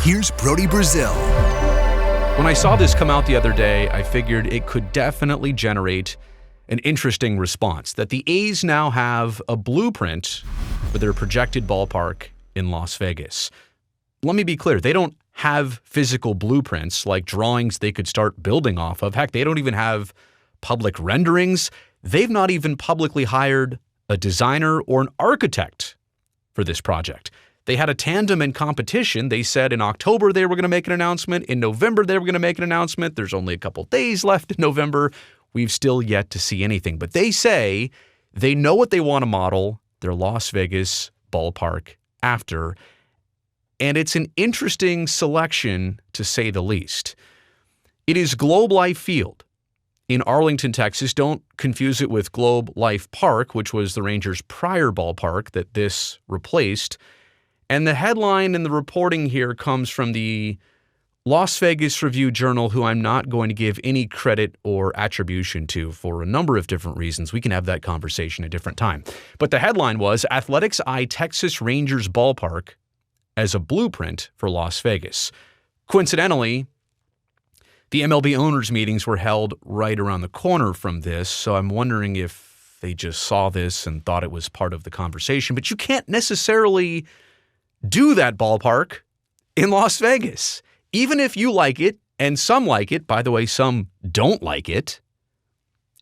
here's Brody Brazil. When I saw this come out the other day, I figured it could definitely generate an interesting response, that the A's now have a blueprint for their projected ballpark in Las Vegas. Let me be clear, they don't have physical blueprints like drawings they could start building off of. Heck, they don't even have public renderings. They've not even publicly hired a designer or an architect for this project. They had a tandem in competition. They said in October they were going to make an announcement. In November they were going to make an announcement. There's only a couple days left in November. We've still yet to see anything. But they say they know what they want to model their Las Vegas ballpark after. And it's an interesting selection, to say the least. It is Globe Life Field in Arlington, Texas. Don't confuse it with Globe Life Park, which was the Rangers' prior ballpark that this replaced. And the headline in the reporting here comes from the Las Vegas Review-Journal, who I'm not going to give any credit or attribution to for a number of different reasons. We can have that conversation a different time. But the headline was, Athletics Eye Texas Rangers Ballpark as a blueprint for Las Vegas. Coincidentally, the MLB owners' meetings were held right around the corner from this, so I'm wondering if they just saw this and thought it was part of the conversation. But you can't necessarily do that ballpark in Las Vegas. Even if you like it, and some like it, by the way, some don't like it,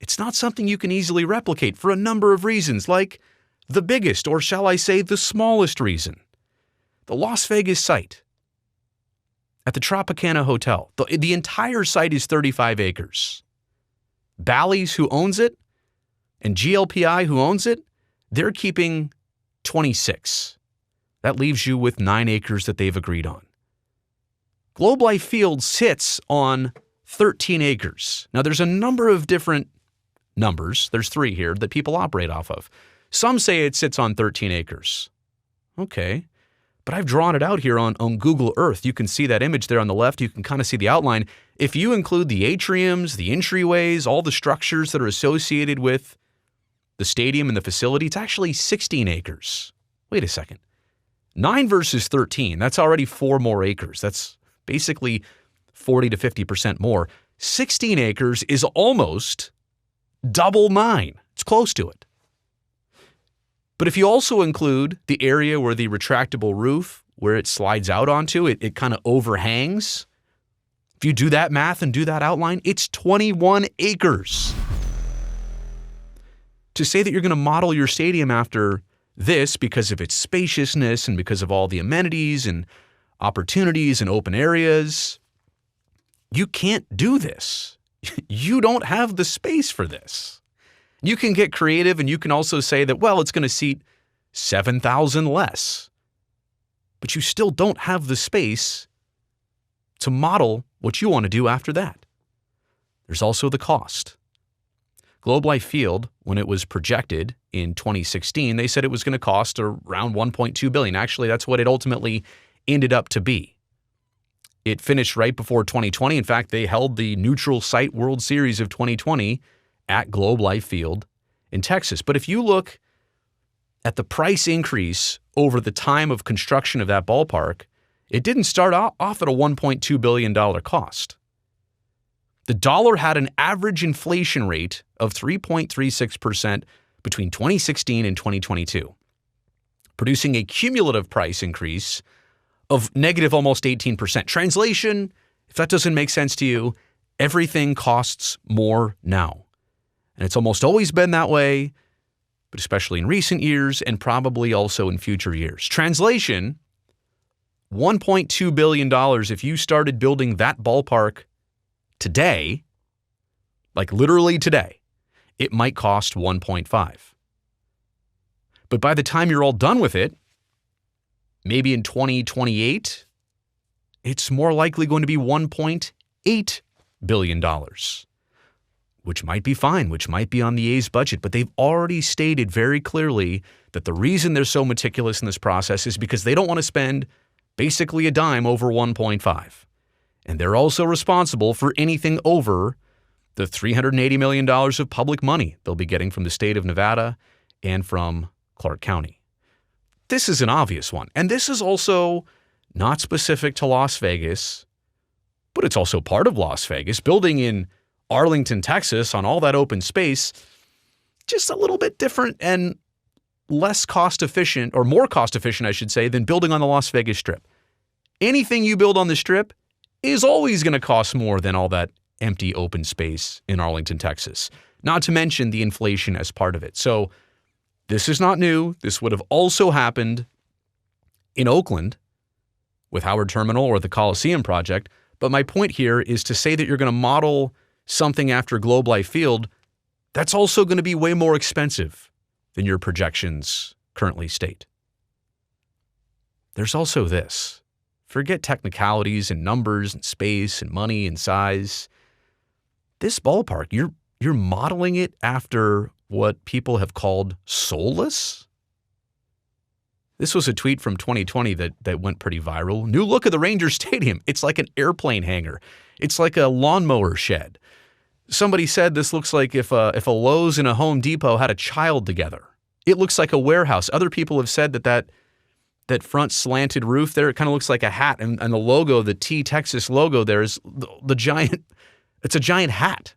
it's not something you can easily replicate for a number of reasons, like the biggest, or shall I say the smallest reason. The Las Vegas site at the Tropicana Hotel, the entire site is 35 acres. Bally's, who owns it, and GLPI, who owns it, they're keeping 26. That leaves you with 9 acres that they've agreed on. Globe Life Field sits on 13 acres. Now, there's a number of different numbers. There's 3 here that people operate off of. Some say it sits on 13 acres. Okay. But I've drawn it out here on Google Earth. You can see that image there on the left. You can kind of see the outline. If you include the atriums, the entryways, all the structures that are associated with the stadium and the facility, it's actually 16 acres. Wait a second. 9 versus 13, that's already 4 more acres. That's basically 40 to 50% more. 16 acres is almost double 9. It's close to it. But if you also include the area where the retractable roof, where it slides out onto, it kind of overhangs. If you do that math and do that outline, it's 21 acres. To say that you're going to model your stadium after this because of its spaciousness and because of all the amenities and opportunities and open areas, you can't do this. You don't have the space for this. You can get creative and you can also say that, well, it's going to seat 7,000 less. But you still don't have the space to model what you want to do after that. There's also the cost. Globe Life Field, when it was projected in 2016, they said it was going to cost around $1.2 billion. Actually, that's what it ultimately ended up to be. It finished right before 2020. In fact, they held the neutral site World Series of 2020 at Globe Life Field in Texas. But if you look at the price increase over the time of construction of that ballpark, it didn't start off at a $1.2 billion cost. The dollar had an average inflation rate of 3.36% between 2016 and 2022, producing a cumulative price increase of negative almost 18%. Translation, if that doesn't make sense to you, everything costs more now. And it's almost always been that way, but especially in recent years and probably also in future years. Translation, $1.2 billion, if you started building that ballpark today, like literally today, it might cost 1.5. But by the time you're all done with it, maybe in 2028, it's more likely going to be $1.8 billion, which might be fine, which might be on the A's budget. But they've already stated very clearly that the reason they're so meticulous in this process is because they don't want to spend basically a dime over 1.5. And they're also responsible for anything over the $380 million of public money they'll be getting from the state of Nevada and from Clark County. This is an obvious one. And this is also not specific to Las Vegas, but it's also part of Las Vegas. Building in Arlington, Texas, on all that open space, just a little bit different and less cost efficient, or more cost efficient, I should say, than building on the Las Vegas Strip. Anything you build on the Strip is always going to cost more than all that empty open space in Arlington, Texas. Not to mention the inflation as part of it. So this is not new. This would have also happened in Oakland with Howard Terminal or the Coliseum project. But my point here is to say that you're going to model something after Globe Life Field, that's also going to be way more expensive than your projections currently state. There's also this. Forget technicalities and numbers and space and money and size. This ballpark, you're modeling it after what people have called soulless? This was a tweet from 2020 that went pretty viral. New look of the Rangers Stadium. It's like an airplane hangar. It's like a lawnmower shed. Somebody said this looks like if a Lowe's and a Home Depot had a child together. It looks like a warehouse. Other people have said that front slanted roof there, it kind of looks like a hat. And the logo, the T-Texas logo there is the giant, it's a giant hat.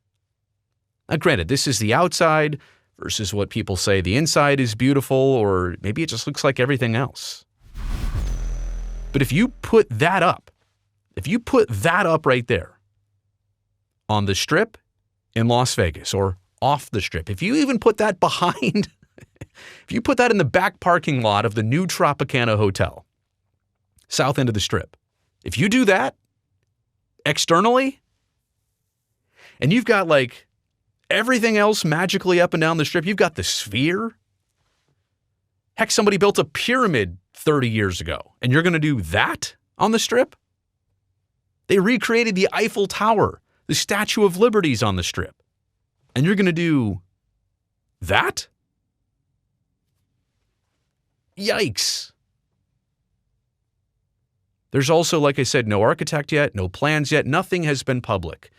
Now, granted, this is the outside versus what people say the inside is beautiful, or maybe it just looks like everything else. But if you put that up right there on the Strip in Las Vegas or off the Strip, if you even put that behind, if you put that in the back parking lot of the new Tropicana Hotel, south end of the Strip, if you do that externally, and you've got like everything else magically up and down the Strip, you've got the Sphere. Heck, somebody built a pyramid 30 years ago, and you're going to do that on the Strip? They recreated the Eiffel Tower, the Statue of Liberty's on the Strip, and you're going to do that? Yikes. There's also, like I said, no architect yet, no plans yet, nothing has been public.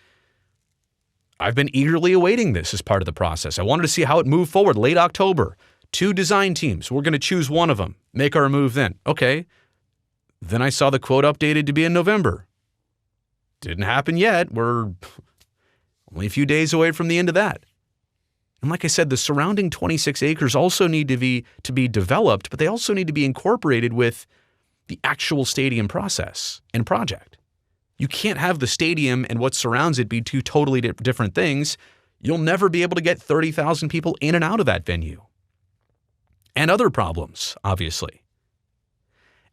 I've been eagerly awaiting this as part of the process. I wanted to see how it moved forward. Late October, 2 design teams. We're going to choose one of them, make our move then. Okay. Then I saw the quote updated to be in November. Didn't happen yet. We're only a few days away from the end of that. And like I said, the surrounding 26 acres also need to be developed, but they also need to be incorporated with the actual stadium process and project. You can't have the stadium and what surrounds it be two totally different things. You'll never be able to get 30,000 people in and out of that venue. And other problems, obviously.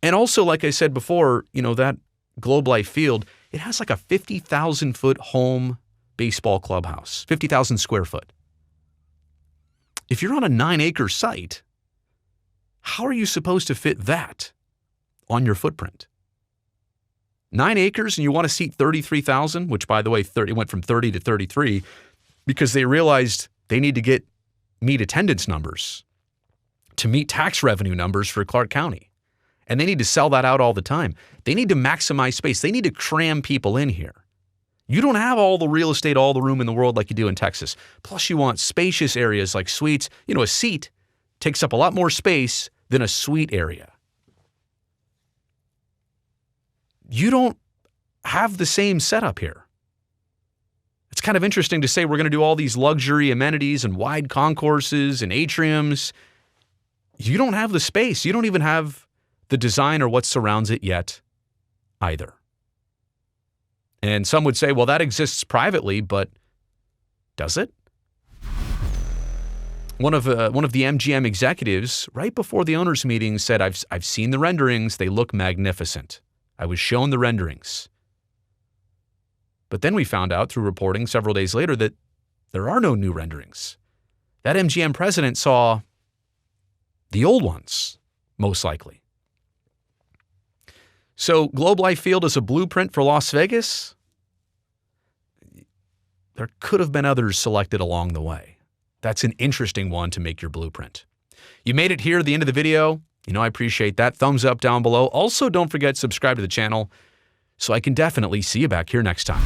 And also, like I said before, that Globe Life Field, it has like a 50,000-foot home baseball clubhouse, 50,000 square foot. If you're on a 9-acre site, how are you supposed to fit that on your footprint? 9 acres and you want to seat 33,000, which, by the way, it went from 30 to 33 because they realized they need to meet attendance numbers to meet tax revenue numbers for Clark County. And they need to sell that out all the time. They need to maximize space. They need to cram people in here. You don't have all the real estate, all the room in the world like you do in Texas. Plus, you want spacious areas like suites. A seat takes up a lot more space than a suite area. You don't have the same setup here. It's kind of interesting to say we're going to do all these luxury amenities and wide concourses and atriums. You don't have the space. You don't even have the design or what surrounds it yet either. And some would say, well, that exists privately, but does it? One of the MGM executives, right before the owners' meeting, said, I've seen the renderings. They look magnificent. I was shown the renderings. But then we found out through reporting several days later that there are no new renderings. That MGM president saw the old ones, most likely. So Globe Life Field is a blueprint for Las Vegas. There could have been others selected along the way. That's an interesting one to make your blueprint. You made it here at the end of the video. I appreciate that. Thumbs up down below. Also, don't forget to subscribe to the channel so I can definitely see you back here next time.